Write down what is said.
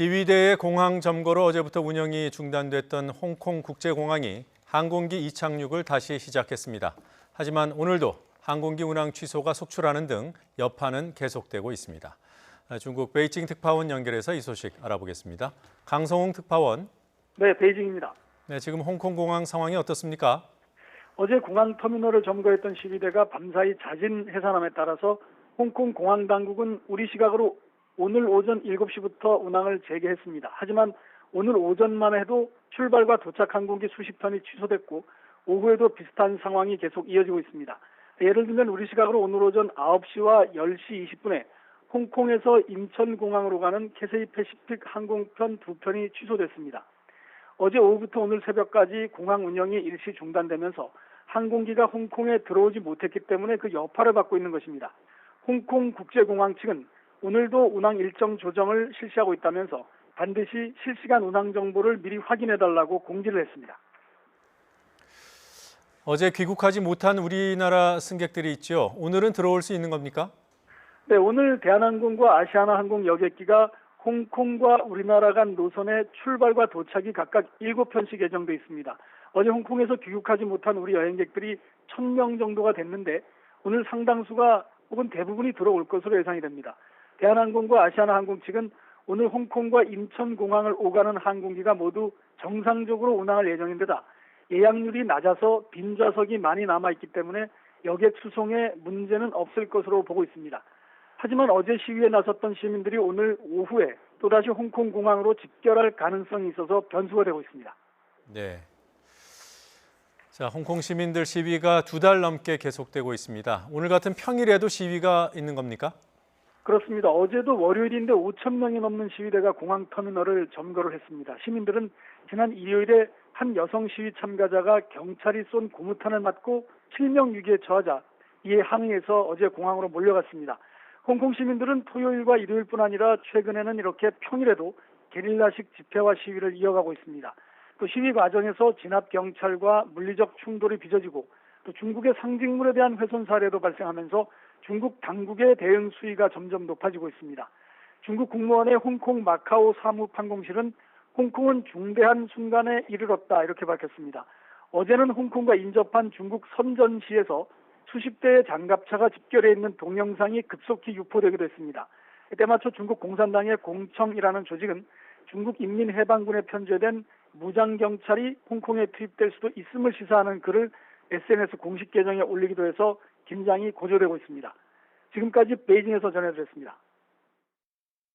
시위대의 공항 점거로 어제부터 운영이 중단됐던 홍콩 국제공항이 항공기 이착륙을 다시 시작했습니다. 하지만 오늘도 항공기 운항 취소가 속출하는 등 여파는 계속되고 있습니다. 중국 베이징 특파원 연결해서 이 소식 알아보겠습니다. 강성웅 특파원. 네, 베이징입니다. 네, 지금 홍콩 공항 상황이 어떻습니까? 어제 공항 터미널을 점거했던 시위대가 밤사이 잦은 해산함에 따라서 홍콩 공항 당국은 우리 시각으로 오늘 오전 7시부터 운항을 재개했습니다. 하지만 오늘 오전만 해도 출발과 도착 항공기 수십 톤이 취소됐고 오후에도 비슷한 상황이 계속 이어지고 있습니다. 예를 들면 우리 시각으로 오늘 오전 9시와 10시 20분에 홍콩에서 인천공항으로 가는 캐세이 패시픽 항공편 2편이 취소됐습니다. 어제 오후부터 오늘 새벽까지 공항 운영이 일시 중단되면서 항공기가 홍콩에 들어오지 못했기 때문에 그 여파를 받고 있는 것입니다. 홍콩 국제공항 측은 오늘도 운항 일정 조정을 실시하고 있다면서 반드시 실시간 운항 정보를 미리 확인해달라고 공지를 했습니다. 어제 귀국하지 못한 우리나라 승객들이 있죠. 오늘은 들어올 수 있는 겁니까? 네, 오늘 대한항공과 아시아나항공 여객기가 홍콩과 우리나라 간 노선의 출발과 도착이 각각 7편씩 예정돼 있습니다. 어제 홍콩에서 귀국하지 못한 우리 여행객들이 1,000명 정도가 됐는데 오늘 상당수가 혹은 대부분이 들어올 것으로 예상이 됩니다. 대한항공과 아시아나항공 측은 오늘 홍콩과 인천공항을 오가는 항공기가 모두 정상적으로 운항할 예정인데다 예약률이 낮아서 빈 좌석이 많이 남아있기 때문에 여객 수송에 문제는 없을 것으로 보고 있습니다. 하지만 어제 시위에 나섰던 시민들이 오늘 오후에 또다시 홍콩 공항으로 집결할 가능성이 있어서 변수가 되고 있습니다. 네. 자, 홍콩 시민들 시위가 2달 넘게 계속되고 있습니다. 오늘 같은 평일에도 시위가 있는 겁니까? 그렇습니다. 어제도 월요일인데 5,000명이 넘는 시위대가 공항 터미널을 점거를 했습니다. 시민들은 지난 일요일에 한 여성 시위 참가자가 경찰이 쏜 고무탄을 맞고 실명 위기에 처하자 이에 항의해서 어제 공항으로 몰려갔습니다. 홍콩 시민들은 토요일과 일요일뿐 아니라 최근에는 이렇게 평일에도 게릴라식 집회와 시위를 이어가고 있습니다. 또 시위 과정에서 진압 경찰과 물리적 충돌이 빚어지고 또 중국의 상징물에 대한 훼손 사례도 발생하면서 중국 당국의 대응 수위가 점점 높아지고 있습니다. 중국 국무원의 홍콩 마카오 사무판공실은 홍콩은 중대한 순간에 이르렀다 이렇게 밝혔습니다. 어제는 홍콩과 인접한 중국 선전시에서 수십 대의 장갑차가 집결해 있는 동영상이 급속히 유포되기도 했습니다. 이때 맞춰 중국 공산당의 공청이라는 조직은 중국 인민해방군에 편제된 무장경찰이 홍콩에 투입될 수도 있음을 시사하는 글을 SNS 공식 계정에 올리기도 해서 긴장이 고조되고 있습니다. 지금까지 베이징에서 전해드렸습니다.